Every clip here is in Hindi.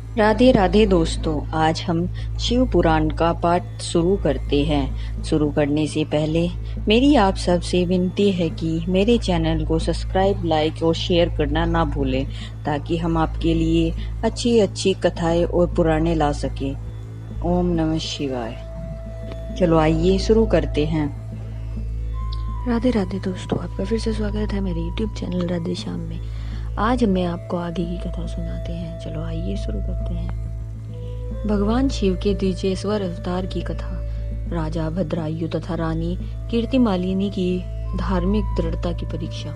राधे राधे दोस्तों, आज हम शिव पुराण का पाठ शुरू करते हैं। शुरू करने से पहले मेरी आप सबसे विनती है कि मेरे चैनल को सब्सक्राइब, लाइक और शेयर करना ना भूलें, ताकि हम आपके लिए अच्छी अच्छी कथाएं और पुराणे ला सकें। ओम नमः शिवाय। चलो आइए शुरू करते हैं। राधे राधे दोस्तों, आपका फिर से स्वागत है मेरे YouTube चैनल राधे श्याम में। आज हमें आपको आगे की कथा सुनाते हैं। चलो आइए शुरू करते हैं। भगवान शिव के द्विजेश्वर अवतार की कथा। राजा भद्रायु तथा रानी कीर्तिमालिनी की धार्मिक दृढ़ता की परीक्षा।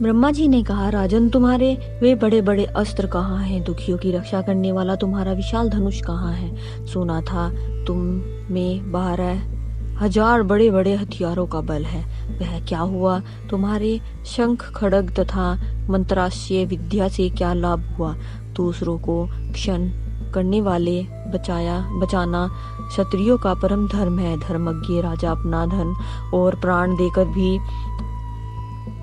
ब्रह्मा जी ने कहा, राजन, तुम्हारे वे बड़े बड़े अस्त्र कहाँ हैं? दुखियों की रक्षा करने वाला तुम्हारा विशाल धनुष कहाँ है? सुना था तुम में 12,000 बड़े बड़े हथियारों का बल है। वह क्या हुआ? तुम्हारे शंख, खड्ग तथा मंत्रास्त्र विद्या से क्या लाभ हुआ? दूसरों को क्षण करने वाले बचाना क्षत्रियों का परम धर्म है। धर्मज्ञ राजा अपना धन और प्राण देकर भी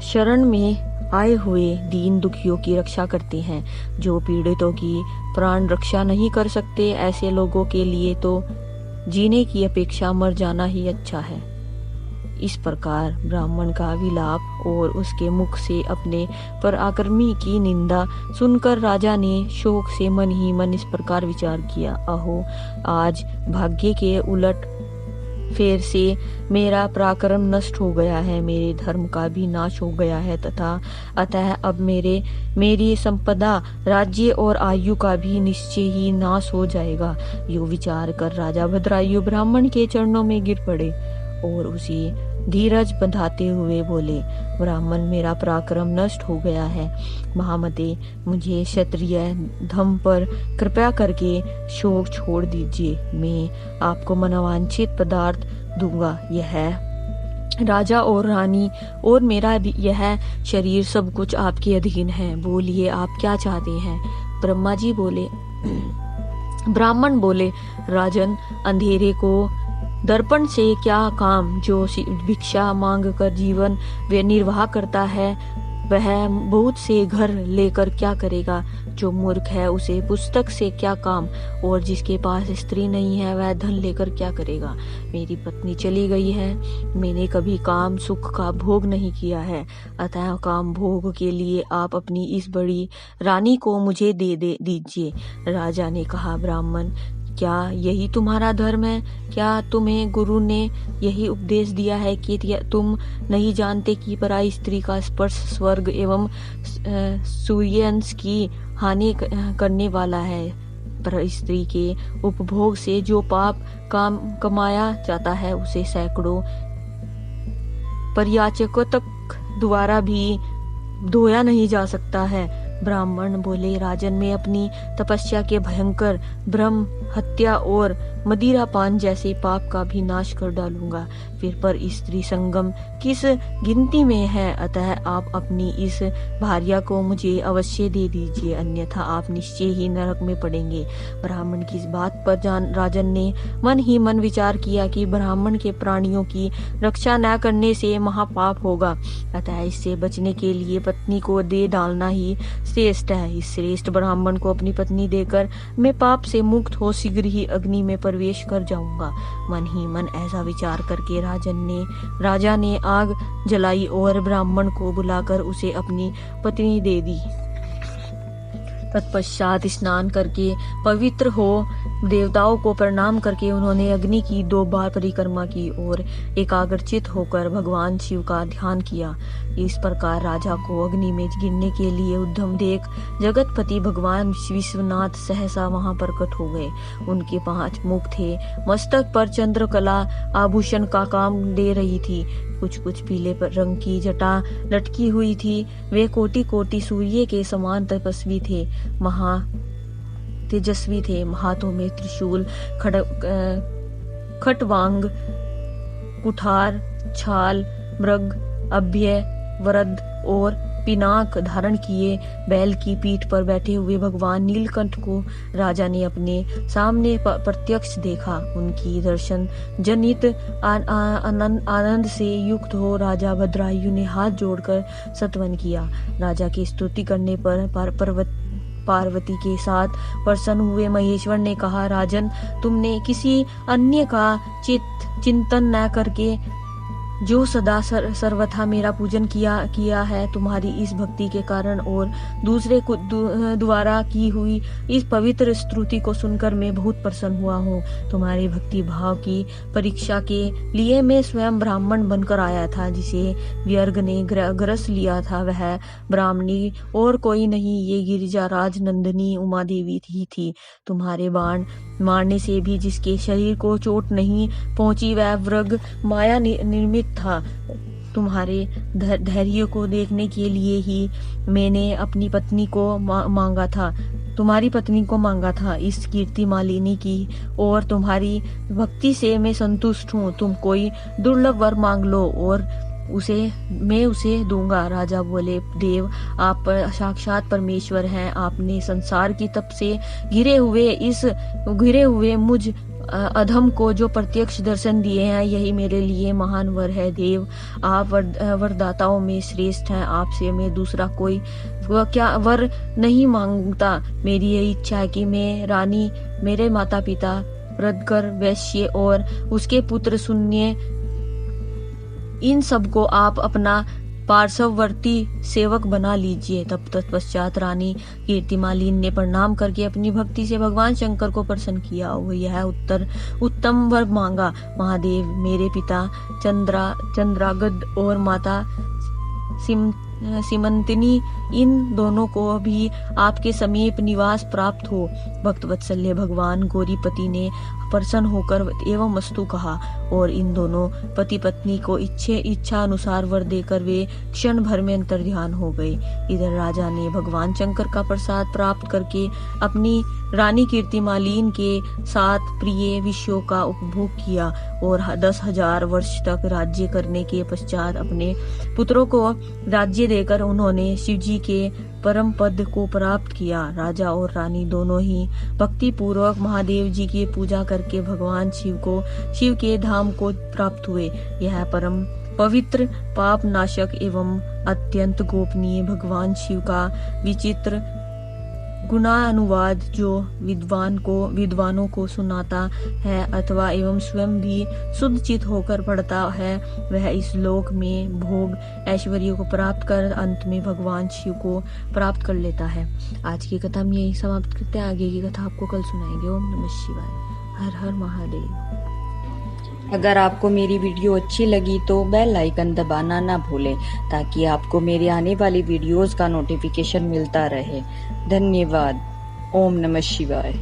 शरण में आए हुए दीन दुखियों की रक्षा करते हैं। जो पीड़ितों की प्राण रक्षा नहीं कर सकते, ऐसे लोगों के लिए तो जीने की अपेक्षा मर जाना ही अच्छा है। इस प्रकार ब्राह्मण का विलाप और उसके मुख से अपने पराक्रमी की निंदा सुनकर राजा ने शोक से मन ही मन इस प्रकार विचार किया, अहो, आज भाग्य के उलट फेर से मेरा पराक्रम नष्ट हो गया है, मेरे धर्म का भी नाश हो गया है तथा अतः अब मेरी संपदा, राज्य और आयु का भी निश्चय ही नाश हो जाएगा। यो विचार कर राजा भद्रायु ब्राह्मण के चरणों में गिर पड़े और उसे धीरज बंधाते हुए बोले, ब्राह्मण, मेरा पराक्रम नष्ट हो गया है। महामते, मुझे क्षत्रिय धर्म पर कृपया करके शोक छोड़ दीजिए। मैं आपको मनोवांछित पदार्थ दूंगा। यह राजा और रानी और मेरा यह शरीर सब कुछ आपके अधीन है। बोलिए, आप क्या चाहते हैं? ब्रह्मा जी बोले। ब्राह्मण बोले, राजन, अंधेरे को दर्पण से क्या काम? जो भिक्षा मांग कर जीवन वे निर्वाह करता है, वह बहुत से घर लेकर क्या करेगा? जो मूर्ख है, उसे पुस्तक से क्या काम? और जिसके पास स्त्री नहीं है, वह धन लेकर क्या करेगा? मेरी पत्नी चली गई है। मैंने कभी काम सुख का भोग नहीं किया है, अतः काम भोग के लिए आप अपनी इस बड़ी रानी को मुझे दे दीजिए। राजा ने कहा, ब्राह्मण, क्या यही तुम्हारा धर्म है? क्या तुम्हें गुरु ने यही उपदेश दिया है कि तुम नहीं जानते कि पराई स्त्री का स्पर्श स्वर्ग एवं सूर्यवंश की हानि करने वाला है? पर स्त्री के उपभोग से जो पाप कमाया जाता है, उसे सैकड़ों परियाचकों तक द्वारा भी धोया नहीं जा सकता है। ब्राह्मण बोले, राजन, मैं अपनी तपस्या के भयंकर ब्रह्म हत्या और मदिरापान जैसे पाप का भी नाश कर डालूंगा। फिर पर स्त्री संगम किस गिनती में है? अतः आप अपनी इस भार्या को मुझे अवश्य दे दीजिए, अन्यथा आप निश्चय ही नरक में पड़ेंगे। ब्राह्मण की इस बात पर राजन ने मन ही मन विचार किया कि ब्राह्मण के प्राणियों की रक्षा न करने से महापाप होगा, अतः इससे बचने के लिए पत्नी को दे डालना ही श्रेष्ठ है। इस श्रेष्ठ ब्राह्मण को अपनी पत्नी देकर मैं पाप से मुक्त हो शीघ्र ही अग्नि में प्रवेश कर जाऊंगा। मन ही मन ऐसा विचार करके राजा ने आग जलाई और ब्राह्मण को बुलाकर उसे अपनी पत्नी दे दी। तत्पश्चात स्नान करके पवित्र हो देवताओं को प्रणाम करके उन्होंने अग्नि की 2 बार परिक्रमा की और एकाग्रचित होकर भगवान शिव का ध्यान किया। इस प्रकार राजा को अग्नि में गिरने के लिए उद्यम देख जगतपति भगवान विश्वनाथ सहसा वहां प्रकट हो गए। उनके 5 मुख थे, मस्तक पर चंद्रकला आभूषण का काम दे रही थी, कुछ कुछ पीले रंग की जटा लटकी हुई थी। वे कोटि कोटि सूर्य के समान तपस्वी थे, तेजस्वी थे। हाथों में त्रिशूल, खटवांग, कुठार, छाल, मृग, अभ्य, वरद और पिनाक धारण किए बैल की पीठ पर बैठे हुए भगवान नीलकंठ को राजा ने अपने सामने प्रत्यक्ष देखा। उनकी दर्शन जनित आनंद से युक्त हो राजा भद्रायु ने हाथ जोड़कर स्तवन किया। राजा की स्तुति करने पर पार्वती के साथ प्रसन्न हुए। महेश्वर ने कहा, राजन, तुमने किसी अन्य का चिंतन न करके जो सदा सर्वथा मेरा पूजन किया है, तुम्हारी इस भक्ति के कारण और दूसरे द्वारा की हुई इस पवित्र स्तुति को सुनकर मैं बहुत प्रसन्न हुआ हूँ। तुम्हारे भक्ति भाव की परीक्षा के लिए मैं स्वयं ब्राह्मण बनकर आया था। जिसे व्यर्ग ने ग्रस लिया था वह ब्राह्मणी और कोई नहीं, ये गिरिजाराज नंदिनी उमा देवी ही थी। तुम्हारे बाण मारने से भी जिसके शरीर को चोट नहीं पहुंची वह वृग माया निर्मित था। तुम्हारे धैर्य को देखने के लिए ही मैंने अपनी पत्नी को मांगा था, तुम्हारी पत्नी को मांगा था, इस कीर्ति मालिनी की, और तुम्हारी भक्ति से मैं संतुष्ट हूँ। तुम कोई दुर्लभ वर मांग लो और मैं उसे दूंगा। राजा बोले, देव, आप साक्षात परमेश्वर हैं। आपने संसार की तप से घिरे हुए मुझ अधम को जो प्रत्यक्ष दर्शन दिए हैं, यही मेरे लिए महान वर है। देव, आप वरदाताओं में श्रेष्ठ हैं। आपसे मैं दूसरा कोई क्या वर नहीं मांगता। मेरी यही इच्छा है कि मैं रानी, मेरे माता पिता, वृद्धकर, वैश्य और उसके पुत्र शून्य, इन सबको आप अपना पार्श्ववर्ती सेवक बना लीजिए। तब तत्पश्चात रानी कीर्तिमालिन ने प्रणाम करके अपनी भक्ति से भगवान शंकर को प्रसन्न किया। वो यह उत्तम वर मांगा, महादेव, मेरे पिता चंद्रागद और माता सिमंतिनी, इन दोनों को भी आपके समीप निवास प्राप्त हो। भक्त वत्सल्य भगवान गौरीपति ने प्रसन्न होकर एवं मस्तु कहा और इन दोनों पति पत्नी को इच्छा अनुसार वर देकर वे क्षण भर में अंतर्ध्यान हो गए। इधर राजा ने भगवान शंकर का प्रसाद प्राप्त करके अपनी रानी कीर्तिमालिन के साथ प्रिय विषयों का उपभोग किया और 10,000 वर्ष तक राज्य करने के पश्चात अपने पुत्रों को राज्य देकर उन्होंने शिवजी के परम पद को प्राप्त किया। राजा और रानी दोनों ही भक्ति पूर्वक महादेव जी की पूजा करके भगवान शिव के धाम को प्राप्त हुए। यह परम पवित्र, पाप नाशक एवं अत्यंत गोपनीय भगवान शिव का विचित्र गुणानुवाद जो विद्वानों को सुनाता है अथवा एवं स्वयं भी शुद्ध चित होकर पढ़ता है, वह इस लोक में भोग ऐश्वर्य को प्राप्त कर अंत में भगवान शिव को प्राप्त कर लेता है। आज की कथा हम यही समाप्त करते हैं। आगे की कथा आपको कल सुनाएंगे। ओम नमः शिवाय। हर हर महादेव। अगर आपको मेरी वीडियो अच्छी लगी तो बेल आइकन दबाना ना भूलें ताकि आपको मेरे आने वाली वीडियोस का नोटिफिकेशन मिलता रहे। धन्यवाद। ओम नमः शिवाय।